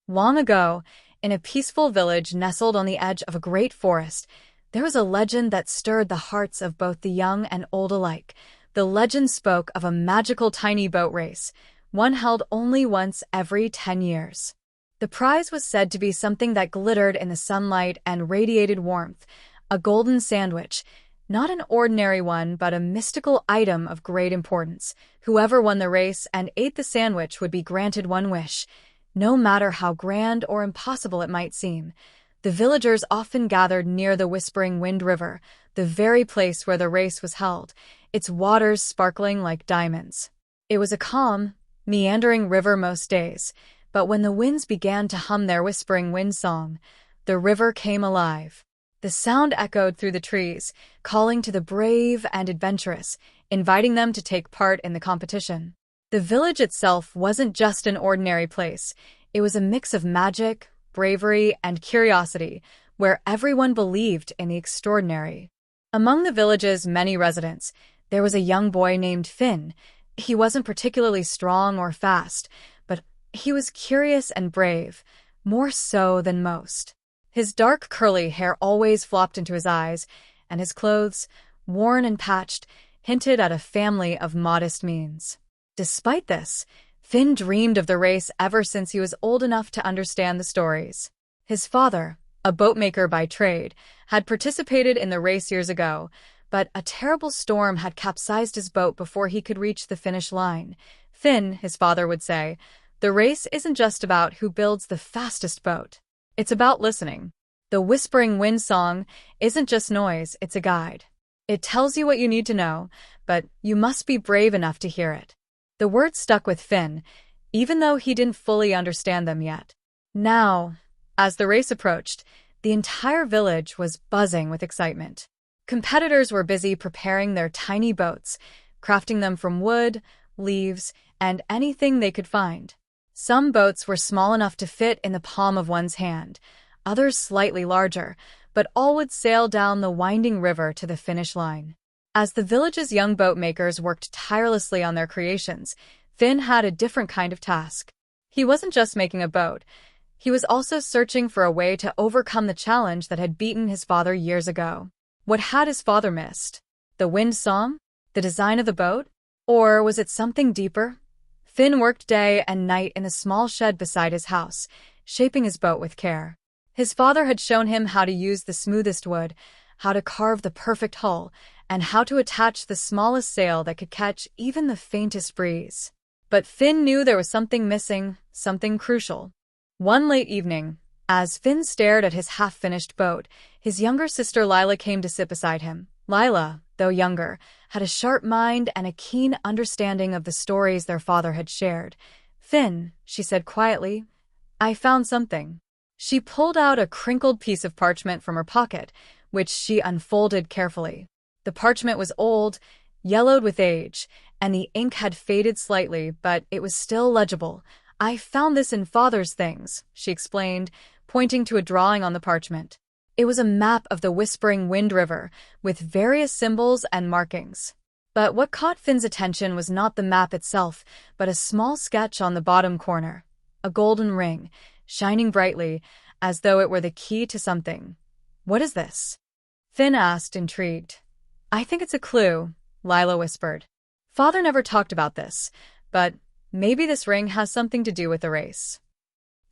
Long ago, in a peaceful village nestled on the edge of a great forest, there was a legend that stirred the hearts of both the young and old alike. The legend spoke of a magical tiny boat race, one held only once every 10 years. The prize was said to be something that glittered in the sunlight and radiated warmth, a golden sandwich, not an ordinary one, but a mystical item of great importance. Whoever won the race and ate the sandwich would be granted one wish, no matter how grand or impossible it might seem. The villagers often gathered near the Whispering Wind River, the very place where the race was held, its waters sparkling like diamonds. It was a calm, meandering river most days, but when the winds began to hum their whispering wind song, the river came alive. The sound echoed through the trees, calling to the brave and adventurous, inviting them to take part in the competition. The village itself wasn't just an ordinary place. It was a mix of magic, bravery, and curiosity, where everyone believed in the extraordinary. Among the village's many residents, there was a young boy named Finn. He wasn't particularly strong or fast, but he was curious and brave, more so than most. His dark curly hair always flopped into his eyes, and his clothes, worn and patched, hinted at a family of modest means. Despite this, Finn dreamed of the race ever since he was old enough to understand the stories. His father, a boatmaker by trade, had participated in the race years ago, but a terrible storm had capsized his boat before he could reach the finish line. Finn, his father would say, the race isn't just about who builds the fastest boat. It's about listening. The Whispering Wind Song isn't just noise, it's a guide. It tells you what you need to know, but you must be brave enough to hear it. The words stuck with Finn, even though he didn't fully understand them yet. Now, as the race approached, the entire village was buzzing with excitement. Competitors were busy preparing their tiny boats, crafting them from wood, leaves, and anything they could find. Some boats were small enough to fit in the palm of one's hand, others slightly larger, but all would sail down the winding river to the finish line. As the village's young boat makers worked tirelessly on their creations, Finn had a different kind of task. He wasn't just making a boat. He was also searching for a way to overcome the challenge that had beaten his father years ago. What had his father missed? The wind song? The design of the boat? Or was it something deeper? Finn worked day and night in the small shed beside his house, shaping his boat with care. His father had shown him how to use the smoothest wood, how to carve the perfect hull, and how to attach the smallest sail that could catch even the faintest breeze. But Finn knew there was something missing, something crucial. One late evening, as Finn stared at his half-finished boat, his younger sister Lila came to sit beside him. Lila, though younger, had a sharp mind and a keen understanding of the stories their father had shared. "Finn," she said quietly, "I found something." She pulled out a crinkled piece of parchment from her pocket, which she unfolded carefully. The parchment was old, yellowed with age, and the ink had faded slightly, but it was still legible. "I found this in Father's things," she explained, pointing to a drawing on the parchment. It was a map of the Whispering Wind River, with various symbols and markings. But what caught Finn's attention was not the map itself, but a small sketch on the bottom corner. A golden ring, shining brightly, as though it were the key to something. "What is this?" Finn asked, intrigued. "I think it's a clue," Lila whispered. "Father never talked about this, but maybe this ring has something to do with the race."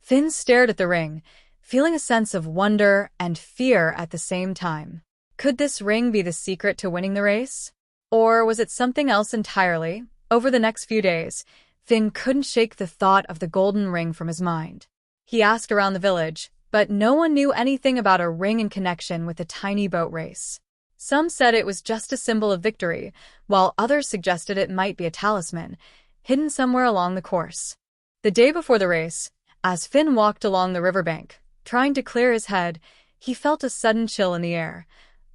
Finn stared at the ring, feeling a sense of wonder and fear at the same time. Could this ring be the secret to winning the race? Or was it something else entirely? Over the next few days, Finn couldn't shake the thought of the golden ring from his mind. He asked around the village, but no one knew anything about a ring in connection with the tiny boat race. Some said it was just a symbol of victory, while others suggested it might be a talisman, hidden somewhere along the course. The day before the race, as Finn walked along the riverbank, trying to clear his head, he felt a sudden chill in the air.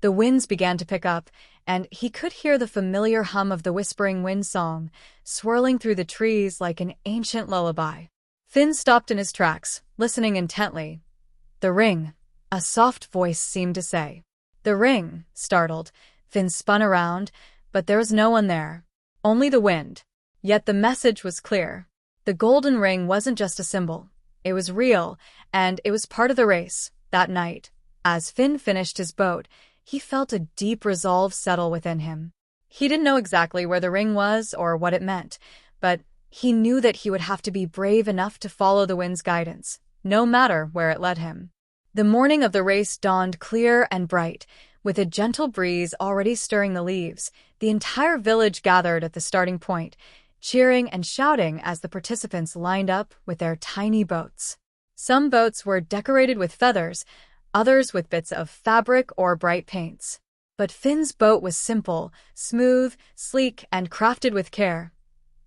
The winds began to pick up, and he could hear the familiar hum of the Whispering Wind Song, swirling through the trees like an ancient lullaby. Finn stopped in his tracks, listening intently. "The ring," a soft voice seemed to say. "The ring," startled, Finn spun around, but there was no one there. Only the wind. Yet the message was clear. The golden ring wasn't just a symbol. It was real, and it was part of the race. That night, as Finn finished his boat, he felt a deep resolve settle within him. He didn't know exactly where the ring was or what it meant, but he knew that he would have to be brave enough to follow the wind's guidance, no matter where it led him. The morning of the race dawned clear and bright, with a gentle breeze already stirring the leaves. The entire village gathered at the starting point, cheering and shouting as the participants lined up with their tiny boats. Some boats were decorated with feathers, others with bits of fabric or bright paints. But Finn's boat was simple, smooth, sleek, and crafted with care.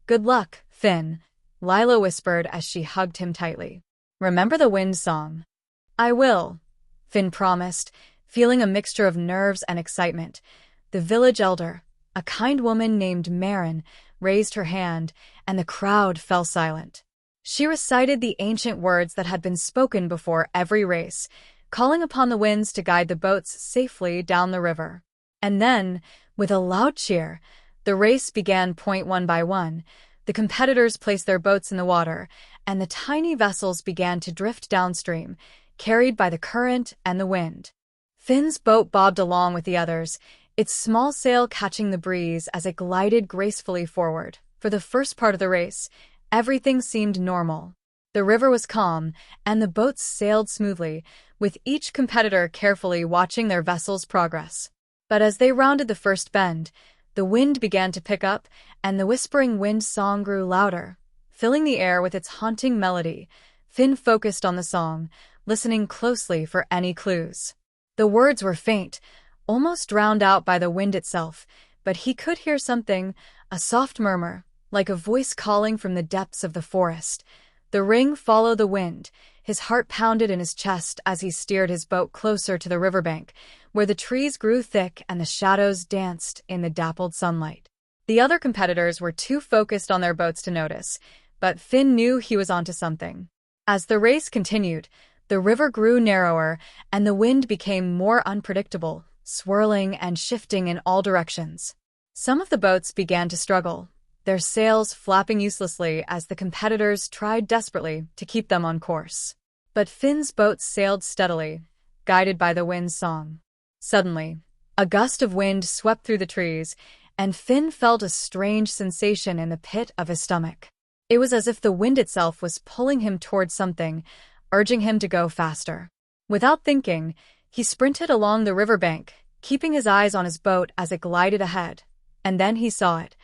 "Good luck, Finn," Lila whispered as she hugged him tightly. "Remember the wind song." "I will," Finn promised, feeling a mixture of nerves and excitement. The village elder, a kind woman named Marin, raised her hand, and the crowd fell silent. She recited the ancient words that had been spoken before every race, calling upon the winds to guide the boats safely down the river. And then, with a loud cheer, the race began. One by one, the competitors placed their boats in the water, and the tiny vessels began to drift downstream, carried by the current and the wind. Finn's boat bobbed along with the others, its small sail catching the breeze as it glided gracefully forward. For the first part of the race, everything seemed normal. The river was calm, and the boats sailed smoothly, with each competitor carefully watching their vessel's progress. But as they rounded the first bend, the wind began to pick up, and the whispering wind song grew louder, filling the air with its haunting melody. Finn focused on the song, listening closely for any clues. The words were faint, almost drowned out by the wind itself, but he could hear something, a soft murmur, like a voice calling from the depths of the forest. The ring followed the wind. His heart pounded in his chest as he steered his boat closer to the riverbank, where the trees grew thick and the shadows danced in the dappled sunlight. The other competitors were too focused on their boats to notice, but Finn knew he was onto something. As the race continued, the river grew narrower and the wind became more unpredictable, swirling and shifting in all directions. Some of the boats began to struggle, their sails flapping uselessly as the competitors tried desperately to keep them on course. But Finn's boat sailed steadily, guided by the wind's song. Suddenly, a gust of wind swept through the trees, and Finn felt a strange sensation in the pit of his stomach. It was as if the wind itself was pulling him towards something, urging him to go faster. Without thinking, he sprinted along the riverbank, keeping his eyes on his boat as it glided ahead. And then he saw it.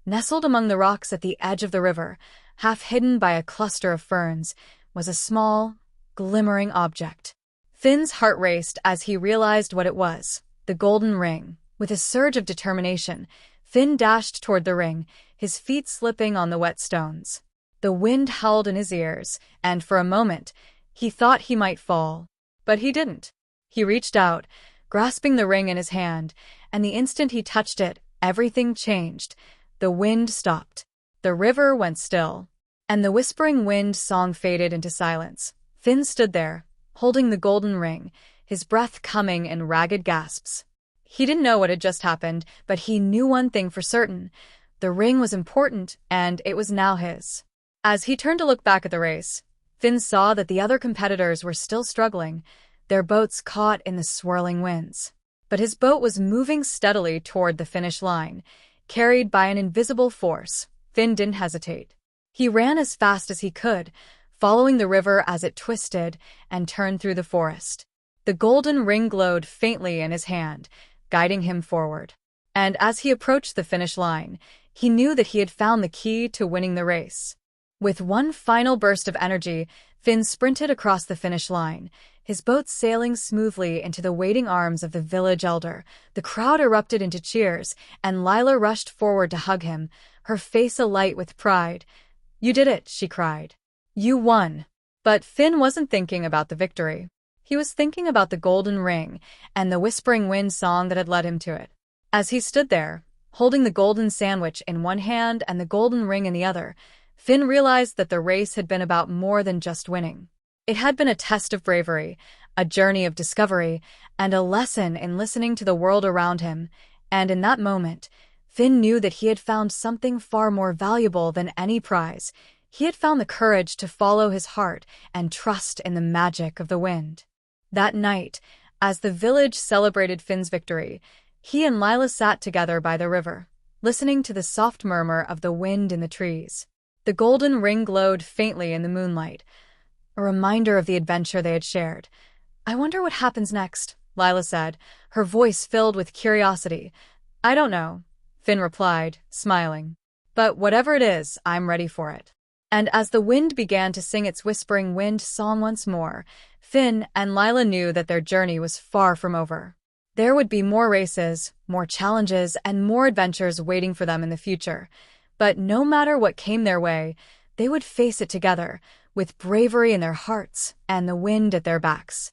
Nestled among the rocks at the edge of the river, half hidden by a cluster of ferns, was a small, glimmering object. Finn's heart raced as he realized what it was, the golden ring. With a surge of determination, Finn dashed toward the ring, his feet slipping on the wet stones. The wind howled in his ears, and for a moment, he thought he might fall. But he didn't. He reached out, grasping the ring in his hand, and the instant he touched it, everything changed. The wind stopped. The river went still, and the whispering wind song faded into silence. Finn stood there, holding the golden ring, his breath coming in ragged gasps. He didn't know what had just happened, but he knew one thing for certain. The ring was important, and it was now his. As he turned to look back at the race, Finn saw that the other competitors were still struggling, their boats caught in the swirling winds. But his boat was moving steadily toward the finish line, carried by an invisible force. Finn didn't hesitate. He ran as fast as he could, following the river as it twisted and turned through the forest. The golden ring glowed faintly in his hand, guiding him forward. And as he approached the finish line, he knew that he had found the key to winning the race. With one final burst of energy, Finn sprinted across the finish line, his boat sailing smoothly into the waiting arms of the village elder. The crowd erupted into cheers, and Lila rushed forward to hug him, her face alight with pride. "You did it," she cried. "You won." But Finn wasn't thinking about the victory. He was thinking about the golden ring and the whispering wind song that had led him to it. As he stood there, holding the golden sandwich in one hand and the golden ring in the other, Finn realized that the race had been about more than just winning. It had been a test of bravery, a journey of discovery, and a lesson in listening to the world around him. And in that moment, Finn knew that he had found something far more valuable than any prize. He had found the courage to follow his heart and trust in the magic of the wind. That night, as the village celebrated Finn's victory, he and Lila sat together by the river, listening to the soft murmur of the wind in the trees. The golden ring glowed faintly in the moonlight, a reminder of the adventure they had shared. "I wonder what happens next," Lila said, her voice filled with curiosity. "I don't know," Finn replied, smiling. "But whatever it is, I'm ready for it." And as the wind began to sing its whispering wind song once more, Finn and Lila knew that their journey was far from over. There would be more races, more challenges, and more adventures waiting for them in the future. But no matter what came their way, they would face it together, with bravery in their hearts and the wind at their backs.